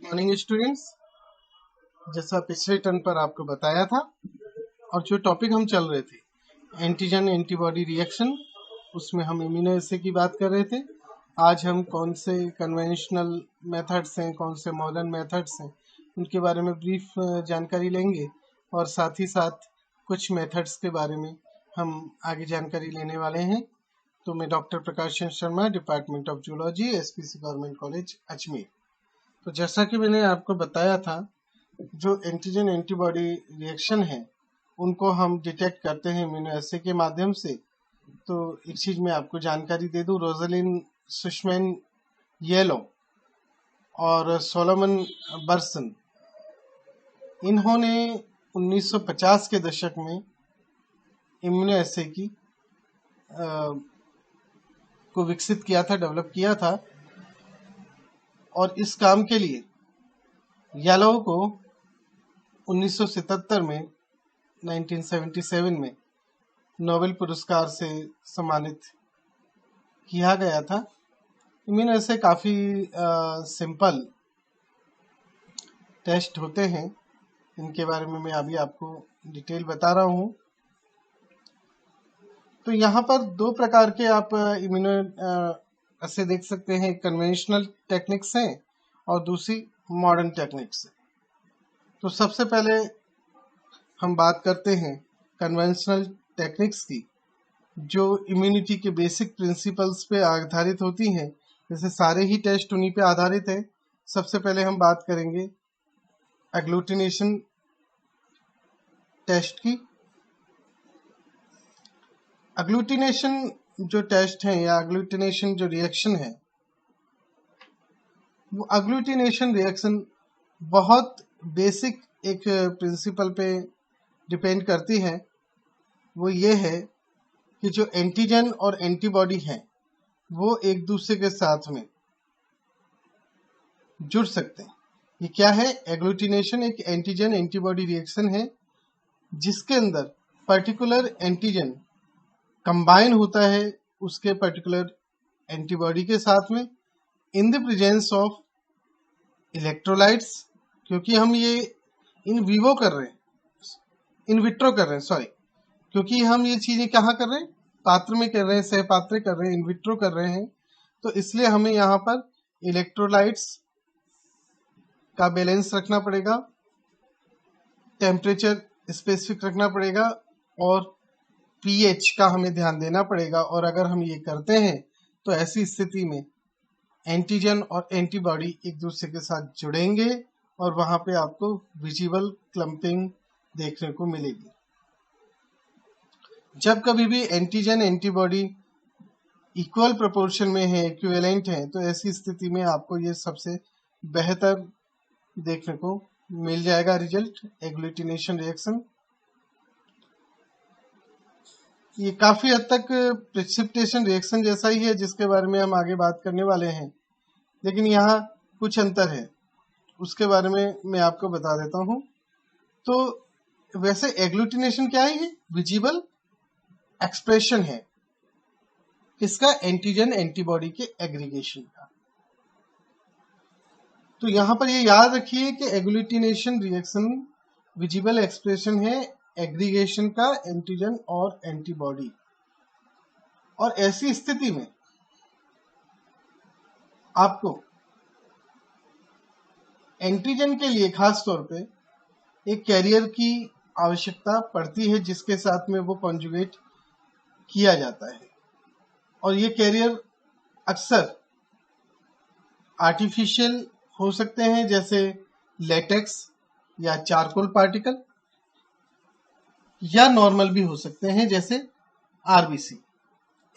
Morning students, जैसा पिछले turn पर आपको बताया था और जो टॉपिक हम चल रहे थे एंटीजन एंटीबॉडी रिएक्शन, उसमें हम इम्यूनो एसे की बात कर रहे थे। आज हम कौन से कन्वेंशनल मेथड्स हैं, कौन से मॉडर्न मेथड्स हैं, उनके बारे में ब्रीफ जानकारी लेंगे और साथ ही साथ कुछ मेथड्स के बारे में हम आगे जानकारी लेने वाले हैं। तो मैं doctor Prakash Chandra Sharma, department of zoology, SPC government college Ajmer. तो जैसा कि मैंने आपको बताया था, जो एंटीजन एंटीबॉडी रिएक्शन है उनको हम डिटेक्ट करते हैं इम्यूनो एसे के माध्यम से। तो एक चीज मैं आपको जानकारी दे दूं, रोजलिन सुशमैन येलो और सोलोमन बर्सन, इन्होंने 1950 के दशक में इम्यूनो एसे की को विकसित किया था, डेवलप किया था। और इस काम के लिए येलो को 1977 में 1977 में नोबेल पुरस्कार से सम्मानित किया गया था। इम्यूनो एसे काफ़ी सिंपल टेस्ट होते हैं, इनके बारे में मैं अभी आपको डिटेल बता रहा हूँ। तो यहाँ पर दो प्रकार के आप इम्यूनो एसे देख सकते हैं, कन्वेंशनल टेक्निक्स हैं और दूसरी मॉडर्न टेक्निक्स है। तो सबसे पहले हम बात करते हैं कन्वेंशनल टेक्निक्स की, जो इम्यूनिटी के बेसिक प्रिंसिपल्स पे आधारित होती हैं। जैसे सारे ही टेस्ट उन्हीं पे आधारित है। सबसे पहले हम बात करेंगे एग्लूटिनेशन टेस्ट की। एग्लूटिनेशन जो टेस्ट है या एग्लूटिनेशन जो रिएक्शन है, वो एग्लूटिनेशन रिएक्शन बहुत बेसिक एक प्रिंसिपल पे डिपेंड करती है। वो ये है कि जो एंटीजन और एंटीबॉडी है वो एक दूसरे के साथ में जुड़ सकते हैं। ये क्या है? एग्लूटिनेशन एक एंटीजन एंटीबॉडी रिएक्शन है जिसके अंदर पर्टिकुलर एंटीजन कंबाइन होता है उसके पर्टिकुलर एंटीबॉडी के साथ में in the presence of electrolytes. क्योंकि हम ये इन विवो कर रहे हैं, इन विट्रो कर रहे हैं, सॉरी, क्योंकि हम ये चीजें कहाँ कर रहे हैं? पात्र में कर रहे हैं, सहपात्र कर रहे हैं, इन विट्रो कर रहे हैं। तो इसलिए हमें यहाँ पर इलेक्ट्रोलाइट्स का बैलेंस रखना पड़ेगा, टेम्परेचर स्पेसिफिक रखना पड़ेगा और पीएच का हमें ध्यान देना पड़ेगा। और अगर हम ये करते हैं तो ऐसी स्थिति में एंटीजन और एंटीबॉडी एक दूसरे के साथ जुड़ेंगे और वहां पे आपको विजिबल क्लम्पिंग देखने को मिलेगी। जब कभी भी एंटीजन एंटीबॉडी इक्वल प्रोपोर्शन में है, इक्विवेलेंट है, तो ऐसी स्थिति में आपको ये सबसे बेहतर देखने को मिल जाएगा रिजल्ट, एग्लूटिनेशन रिएक्शन। ये काफी हद तक प्रेसिपिटेशन रिएक्शन जैसा ही है, जिसके बारे में हम आगे बात करने वाले हैं, लेकिन यहाँ कुछ अंतर है, उसके बारे में मैं आपको बता देता हूँ। तो वैसे एग्लूटिनेशन क्या है? विजिबल एक्सप्रेशन है किसका? एंटीजन एंटीबॉडी के एग्रीगेशन का। तो यहाँ पर ये याद रखिए कि एग्लूटिनेशन रिएक्शन विजिबल एक्सप्रेशन है एग्रीगेशन का एंटीजन और एंटीबॉडी। और ऐसी स्थिति में आपको एंटीजन के लिए खास तौर पे एक कैरियर की आवश्यकता पड़ती है जिसके साथ में वो कॉन्जुगेट किया जाता है। और ये कैरियर अक्सर आर्टिफिशियल हो सकते हैं, जैसे लेटेक्स या चारकोल पार्टिकल, या नॉर्मल भी हो सकते हैं जैसे आरबीसी।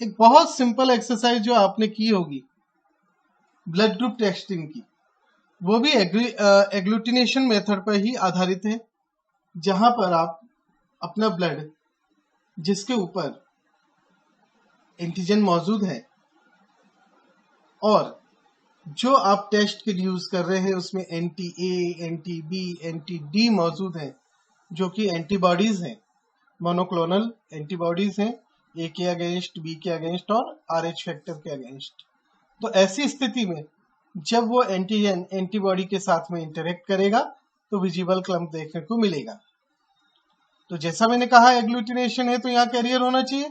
एक बहुत सिंपल एक्सरसाइज जो आपने की होगी ब्लड ग्रुप टेस्टिंग की, वो भी एग्लूटिनेशन मेथड पर ही आधारित है, जहां पर आप अपना ब्लड जिसके ऊपर एंटीजन मौजूद है और जो आप टेस्ट के लिए यूज कर रहे हैं उसमें anti A, anti B, anti D मौजूद है, जो कि एंटीबॉडीज हैं, मोनोक्लोनल एंटीबॉडीज हैं, ए के अगेंस्ट, बी के अगेंस्ट और आरएच फैक्टर के अगेंस्ट। तो ऐसी स्थिति में जब वो एंटीजन एंटीबॉडी के साथ में इंटरेक्ट करेगा तो विजिबल क्लम्प देखने को मिलेगा। तो जैसा मैंने कहा एग्लूटिनेशन है तो यहाँ कैरियर होना चाहिए।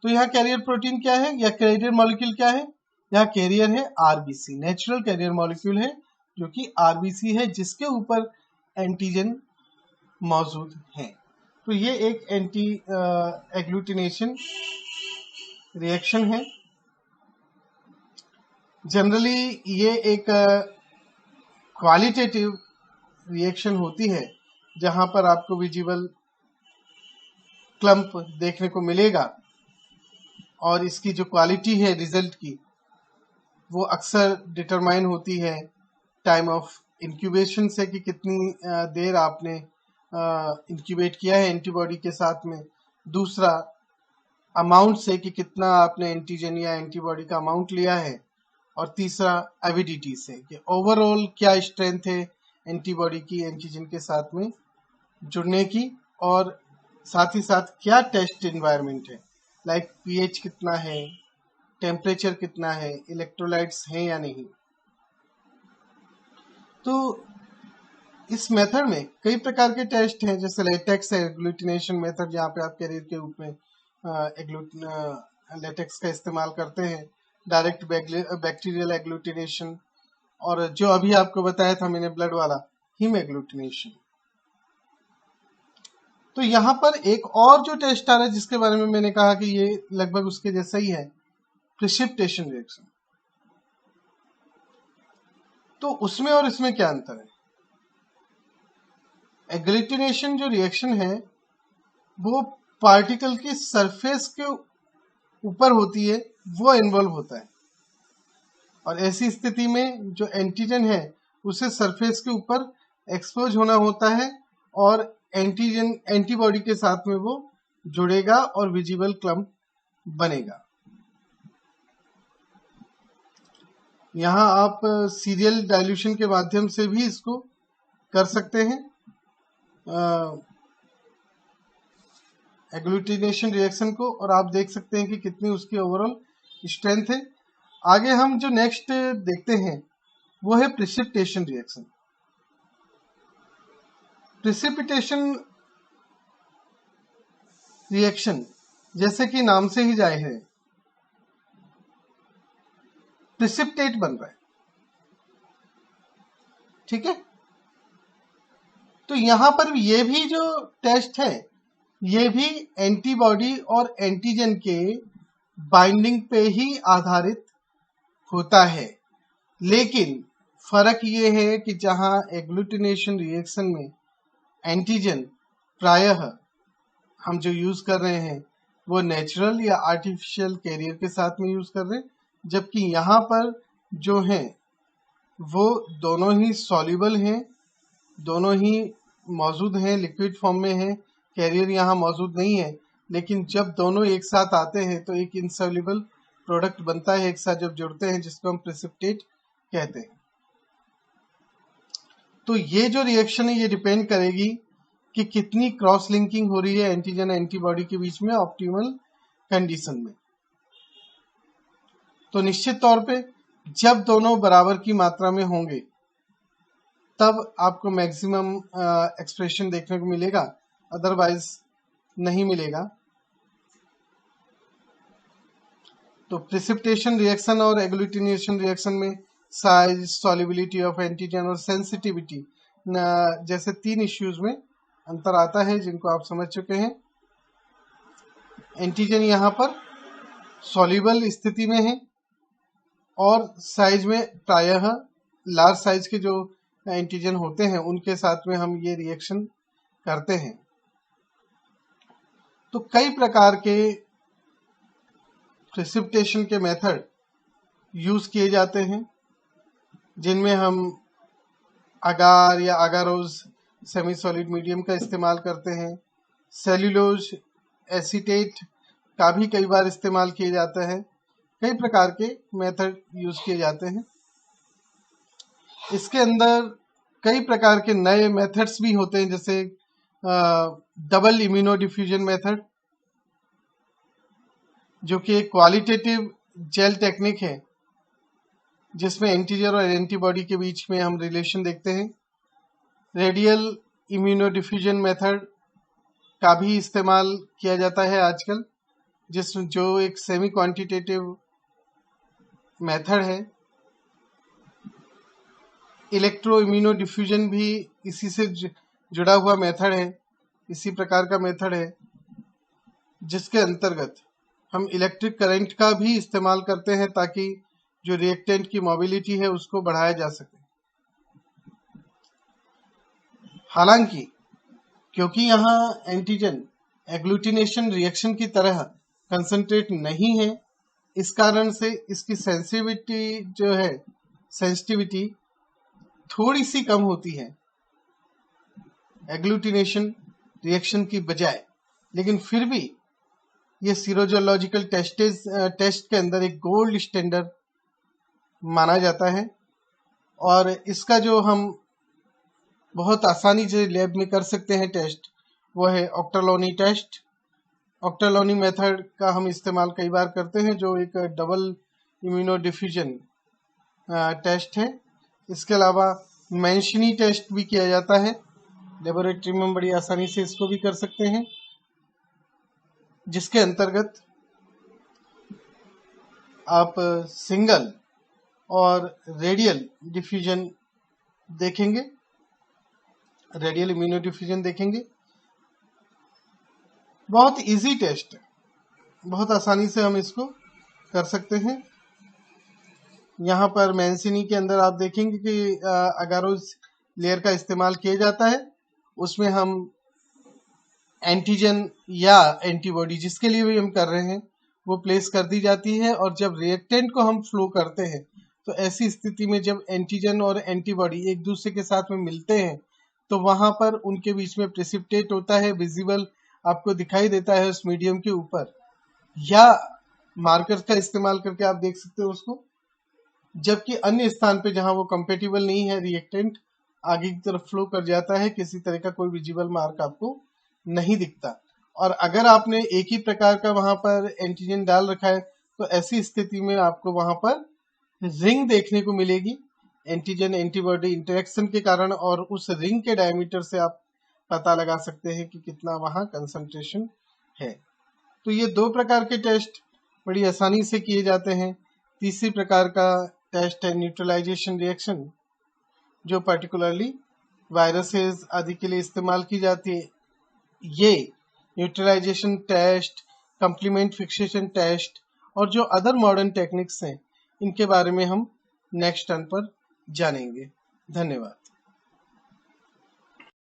तो यहाँ कैरियर प्रोटीन क्या है या कैरियर मॉलिक्यूल क्या है? यहाँ कैरियर है आरबीसी, नेचुरल कैरियर मॉलिक्यूल है जो कि आरबीसी है जिसके ऊपर एंटीजन मौजूद है। तो ये एक एंटी एग्लूटिनेशन रिएक्शन है। जनरली ये एक क्वालिटेटिव रिएक्शन होती है जहां पर आपको विजिबल क्लम्प देखने को मिलेगा और इसकी जो क्वालिटी है रिजल्ट की वो अक्सर डिटरमाइन होती है टाइम ऑफ इंक्यूबेशन से कि कितनी देर आपने इंक्यूबेट किया है एंटीबॉडी के साथ में, दूसरा अमाउंट से कि कितना आपने एंटीजन या एंटीबॉडी का अमाउंट लिया है, और तीसरा एविडिटी से कि ओवरऑल क्या स्ट्रेंथ है एंटीबॉडी की एंटीजन के साथ में जुड़ने की, और साथ ही साथ क्या टेस्ट एनवायरनमेंट है, लाइक पीएच कितना है, टेम्परेचर कितना है, इलेक्ट्रोलाइट्स हैं या नहीं। तो इस मेथड में कई प्रकार के टेस्ट हैं, जैसे लेटेक्स एग्लूटिनेशन मेथड जहाँ पे आप कैरियर के रूप में लेटेक्स का इस्तेमाल करते हैं, डायरेक्ट बैक्टीरियल एग्लूटिनेशन, और जो अभी आपको बताया था मैंने ब्लड वाला हीम एग्लूटिनेशन। तो यहाँ पर एक और जो टेस्ट आ रहा है जिसके बारे में मैंने कहा कि ये लगभग उसके जैसा ही है, प्रिसिपिटेशन रिएक्शन। तो उसमें और इसमें क्या अंतर है? एग्लूटिनेशन जो रिएक्शन है वो पार्टिकल की सरफेस के ऊपर होती है, वो इन्वॉल्व होता है, और ऐसी स्थिति में जो एंटीजन है उसे सरफेस के ऊपर एक्सपोज होना होता है और एंटीजन एंटीबॉडी के साथ में वो जुड़ेगा और विजिबल क्लम्प बनेगा। यहाँ आप सीरियल डाइल्यूशन के माध्यम से भी इसको कर सकते हैं एग्लूटिनेशन रिएक्शन को, और आप देख सकते हैं कि कितनी उसकी ओवरऑल स्ट्रेंथ है। आगे हम जो नेक्स्ट देखते हैं वो है प्रिसिपिटेशन रिएक्शन। प्रिसिपिटेशन रिएक्शन जैसे कि नाम से ही जाहिर है, प्रिसिपिटेट बन रहा है, ठीक है। तो यहां पर ये भी जो टेस्ट है ये भी एंटीबॉडी और एंटीजन के बाइंडिंग पे ही आधारित होता है, लेकिन फर्क ये है कि जहां एग्लूटिनेशन रिएक्शन में एंटीजन प्रायः हम जो यूज कर रहे हैं वो नेचुरल या आर्टिफिशियल कैरियर के साथ में यूज कर रहे हैं, जबकि यहाँ पर जो है वो दोनों ही सॉल्युबल हैं, दोनों ही मौजूद हैं, लिक्विड फॉर्म में है, कैरियर यहाँ मौजूद नहीं है, लेकिन जब दोनों एक साथ आते हैं तो एक इनसॉल्युबल प्रोडक्ट बनता है एक साथ जब जुड़ते हैं, जिसको हम प्रिसिपिटेट कहते हैं। तो ये जो रिएक्शन है ये डिपेंड करेगी कि कितनी क्रॉस लिंकिंग हो रही है एंटीजन एंटीबॉडी के बीच में ऑप्टिमल कंडीशन में। तो निश्चित तौर पे जब दोनों बराबर की मात्रा में होंगे तब आपको मैक्सिमम एक्सप्रेशन देखने को मिलेगा, अदरवाइज नहीं मिलेगा। तो प्रिसिपिटेशन रिएक्शन और एग्लूटिनेशन रिएक्शन में साइज, सॉल्युबिलिटी ऑफ एंटीजन और सेंसिटिविटी जैसे 3 इश्यूज में अंतर आता है जिनको आप समझ चुके हैं। एंटीजन यहाँ पर सॉल्युबल स्थिति में है और साइज में प्रायः लार्ज साइज के जो एंटीजन होते हैं उनके साथ में हम ये रिएक्शन करते हैं। तो कई प्रकार के प्रिसिपिटेशन के मेथड यूज किए जाते हैं, जिनमें हम अगार या अगारोज सेमी सॉलिड मीडियम का इस्तेमाल करते हैं। सेल्यूलोज एसीटेट का भी कई बार इस्तेमाल किया जाता है। कई प्रकार के मेथड यूज किए जाते हैं। इसके अंदर कई प्रकार के नए मेथड्स भी होते हैं, जैसे डबल इम्यूनो डिफ्यूजन मेथड, जो कि एक क्वालिटेटिव जेल टेक्निक है जिसमें एंटीजन और एंटीबॉडी के बीच में हम रिलेशन देखते हैं। रेडियल इम्यूनोडिफ्यूजन मेथड का भी इस्तेमाल किया जाता है आजकल, जो एक सेमी क्वांटिटेटिव मेथड है। इलेक्ट्रो इम्यूनोडिफ्यूजन भी इसी से जुड़ा हुआ मेथड है, इसी प्रकार का मेथड है, जिसके अंतर्गत हम इलेक्ट्रिक करंट का भी इस्तेमाल करते हैं ताकि जो रिएक्टेंट की मोबिलिटी है उसको बढ़ाया जा सके। हालांकि क्योंकि यहाँ एंटीजन एग्लूटिनेशन रिएक्शन की तरह कंसंट्रेट नहीं है, इस कारण से इसकी सेंसिटिविटी थोड़ी सी कम होती है एग्लूटिनेशन रिएक्शन की बजाय, लेकिन फिर भी ये सीरोजोलॉजिकल टेस्ट के अंदर एक गोल्ड स्टैंडर्ड माना जाता है। और इसका जो हम बहुत आसानी से लैब में कर सकते हैं टेस्ट, वो है ऑक्टालोनी टेस्ट। ऑक्टालोनी मेथड का हम इस्तेमाल कई बार करते हैं, जो एक डबल इम्यूनोडिफ्यूजन टेस्ट है। इसके अलावा मैंशनी टेस्ट भी किया जाता है, लेबोरेटरी में बड़ी आसानी से इसको भी कर सकते हैं, जिसके अंतर्गत आप सिंगल और रेडियल डिफ्यूजन देखेंगे, रेडियल इम्यूनोडिफ्यूजन देखेंगे। बहुत इजी टेस्ट है, बहुत आसानी से हम इसको कर सकते हैं। यहाँ पर मैंसिनी के अंदर आप देखेंगे कि अगारोस लेयर का इस्तेमाल किया जाता है। उसमें हम एंटीजन या एंटीबॉडी जिसके लिए भी हम कर रहे हैं वो प्लेस कर दी जाती है, और जब रिएक्टेंट को हम फ्लो करते हैं तो ऐसी स्थिति में जब एंटीजन और एंटीबॉडी एक दूसरे के साथ में मिलते हैं तो वहां पर उनके बीच में प्रेसिपिटेट होता है, विजिबल आपको दिखाई देता है उस मीडियम के ऊपर, या मार्कर का इस्तेमाल करके आप देख सकते हो उसको। जबकि अन्य स्थान पे जहां वो कंपेटिबल नहीं है, रिएक्टेंट आगे की तरफ फ्लो कर जाता है, किसी तरह का कोई विजिबल मार्क आपको नहीं दिखता। और अगर आपने एक ही प्रकार का वहां पर एंटीजन डाल रखा है तो ऐसी स्थिति में आपको वहां पर रिंग देखने को मिलेगी एंटीजन एंटीबॉडी इंटरेक्शन के कारण, और उस रिंग के डायमीटर से आप पता लगा सकते हैं कि कितना वहां कंसंट्रेशन है। तो ये दो प्रकार के टेस्ट बड़ी आसानी से किए जाते हैं। तीसरी प्रकार का टेस्ट है न्यूट्रलाइजेशन रिएक्शन, जो पर्टिकुलरली वायरसेस आदि के लिए इस्तेमाल की जाती है। ये neutralisation test, complement fixation test और जो अदर मॉडर्न टेक्निक्स हैं, इनके बारे में हम नेक्स्ट टर्न पर जानेंगे। धन्यवाद।